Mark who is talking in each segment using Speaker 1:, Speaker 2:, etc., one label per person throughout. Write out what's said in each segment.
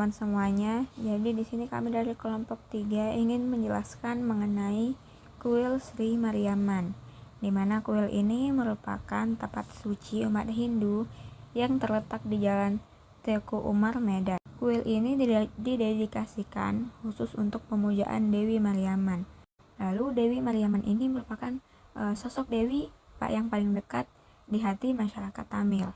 Speaker 1: teman-teman semuanya. Jadi di sini kami dari kelompok 3 ingin menjelaskan mengenai kuil Sri Mariamman, di mana kuil ini merupakan tempat suci umat Hindu yang terletak di Jalan Teku Umar, Medan. Kuil ini didedikasikan khusus untuk pemujaan Dewi Mariamman. Lalu Dewi Mariamman ini merupakan sosok Dewi yang paling dekat di hati masyarakat Tamil.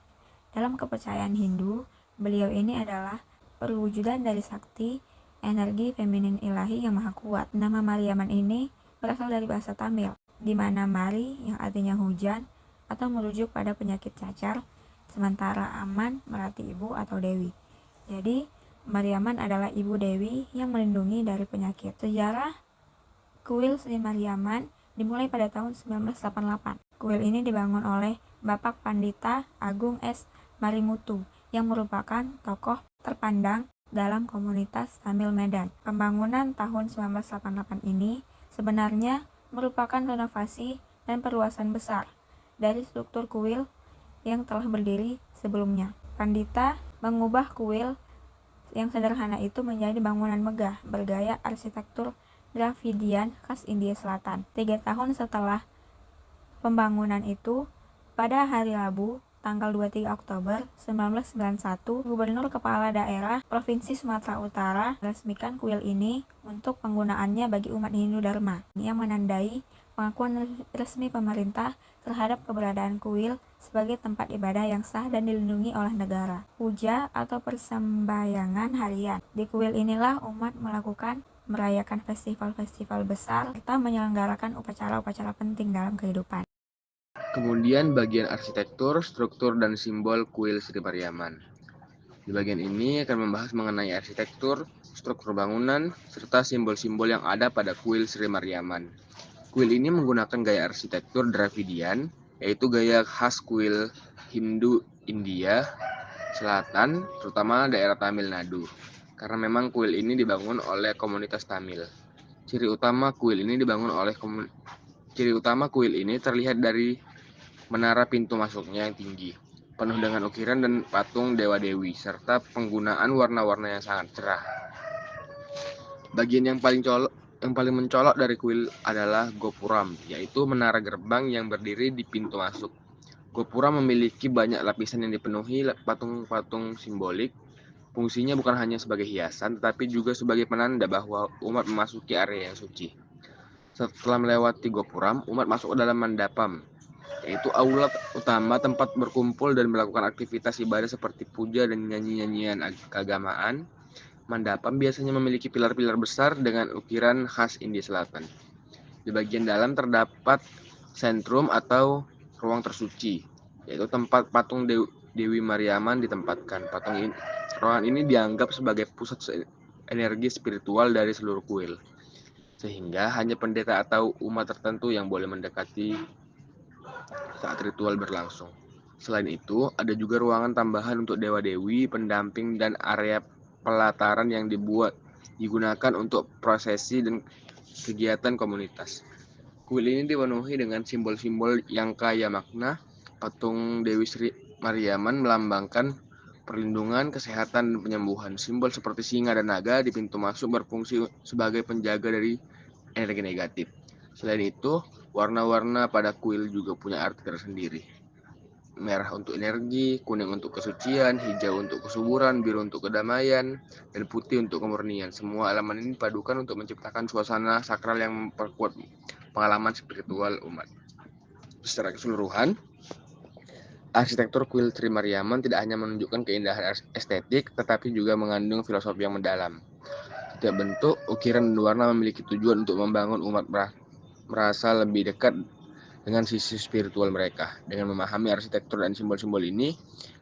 Speaker 1: Dalam kepercayaan Hindu, beliau ini adalah perwujudan dari sakti energi feminin ilahi yang maha kuat. Nama Mariamman ini berasal dari bahasa Tamil, di mana Mari yang artinya hujan atau merujuk pada penyakit cacar, sementara Aman berarti ibu atau dewi. Jadi Mariamman adalah ibu dewi yang melindungi dari penyakit. Sejarah kuil Sri Mariamman dimulai pada tahun 1988. Kuil ini dibangun oleh Bapak Pandita Agung S. Marimutu yang merupakan tokoh terpandang dalam komunitas Tamil Medan. Pembangunan tahun 1988 ini sebenarnya merupakan renovasi dan perluasan besar dari struktur kuil yang telah berdiri sebelumnya. Pandita mengubah kuil yang sederhana itu menjadi bangunan megah bergaya arsitektur Dravidian khas India Selatan. 3 tahun setelah pembangunan itu, pada hari Rabu, tanggal 23 Oktober 1991, Gubernur Kepala Daerah Provinsi Sumatera Utara meresmikan kuil ini untuk penggunaannya bagi umat Hindu Dharma, yang menandai pengakuan resmi pemerintah terhadap keberadaan kuil sebagai tempat ibadah yang sah dan dilindungi oleh negara. Puja atau persembayangan harian. Di kuil inilah umat merayakan festival-festival besar serta menyelenggarakan upacara-upacara penting dalam kehidupan.
Speaker 2: Kemudian bagian arsitektur, struktur, dan simbol kuil Sri Mariamman. Di bagian ini akan membahas mengenai arsitektur, struktur bangunan, serta simbol-simbol yang ada pada kuil Sri Mariamman. Kuil ini menggunakan gaya arsitektur Dravidian, yaitu gaya khas kuil Hindu India Selatan, terutama daerah Tamil Nadu, karena memang kuil ini dibangun oleh komunitas Tamil. Ciri utama kuil ini terlihat dari menara pintu masuknya yang tinggi, penuh dengan ukiran dan patung dewa-dewi, serta penggunaan warna-warna yang sangat cerah. Bagian yang paling mencolok dari kuil adalah Gopuram, yaitu menara gerbang yang berdiri di pintu masuk. Gopuram memiliki banyak lapisan yang dipenuhi patung-patung simbolik. Fungsinya bukan hanya sebagai hiasan, tetapi juga sebagai penanda bahwa umat memasuki area yang suci. Setelah melewati Gopuram, umat masuk ke dalam mandapam, yaitu aula utama tempat berkumpul dan melakukan aktivitas ibadah seperti puja dan nyanyi-nyanyian keagamaan. Mandapam biasanya memiliki pilar-pilar besar dengan ukiran khas India Selatan. Di bagian dalam terdapat sentrum atau ruang tersuci, yaitu tempat patung Dewi Mariamman ditempatkan. Ruangan ini dianggap sebagai pusat energi spiritual dari seluruh kuil, sehingga hanya pendeta atau umat tertentu yang boleh mendekati saat ritual berlangsung. Selain itu, ada juga ruangan tambahan untuk dewa-dewi, pendamping, dan area pelataran yang digunakan untuk prosesi dan kegiatan komunitas. Kuil ini dipenuhi dengan simbol-simbol yang kaya makna. Patung Dewi Sri Mariamman melambangkan perlindungan, kesehatan, dan penyembuhan. Simbol seperti singa dan naga di pintu masuk berfungsi sebagai penjaga dari energi negatif. Selain itu, warna-warna pada kuil juga punya arti tersendiri. Merah untuk energi, kuning untuk kesucian, hijau untuk kesuburan, biru untuk kedamaian, dan putih untuk kemurnian. Semua elemen ini dipadukan untuk menciptakan suasana sakral yang memperkuat pengalaman spiritual umat. Secara keseluruhan, arsitektur kuil Sri Mariamman tidak hanya menunjukkan keindahan estetik, tetapi juga mengandung filosofi yang mendalam. Setiap bentuk, ukiran, dan warna memiliki tujuan untuk membangun umat merasa lebih dekat dengan sisi spiritual mereka. Dengan memahami arsitektur dan simbol-simbol ini,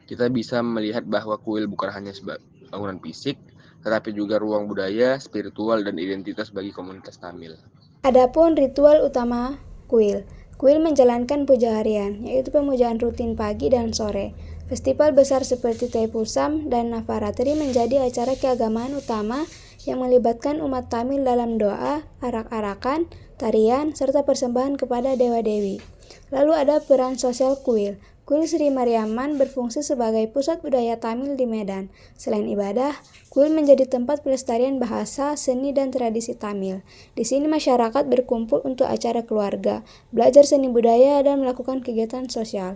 Speaker 2: kita bisa melihat bahwa kuil bukan hanya sebagai bangunan fisik, tetapi juga ruang budaya, spiritual, dan identitas bagi komunitas Tamil.
Speaker 3: Adapun ritual utama kuil. Kuil menjalankan puja harian, yaitu pemujaan rutin pagi dan sore. Festival besar seperti Thaipusam dan Navaratri menjadi acara keagamaan utama yang melibatkan umat Tamil dalam doa, arak-arakan, tarian, serta persembahan kepada dewa-dewi. Lalu ada peran sosial kuil. Kuil Sri Mariamman berfungsi sebagai pusat budaya Tamil di Medan. Selain ibadah, kuil menjadi tempat pelestarian bahasa, seni, dan tradisi Tamil. Di sini masyarakat berkumpul untuk acara keluarga, belajar seni budaya, dan melakukan kegiatan sosial.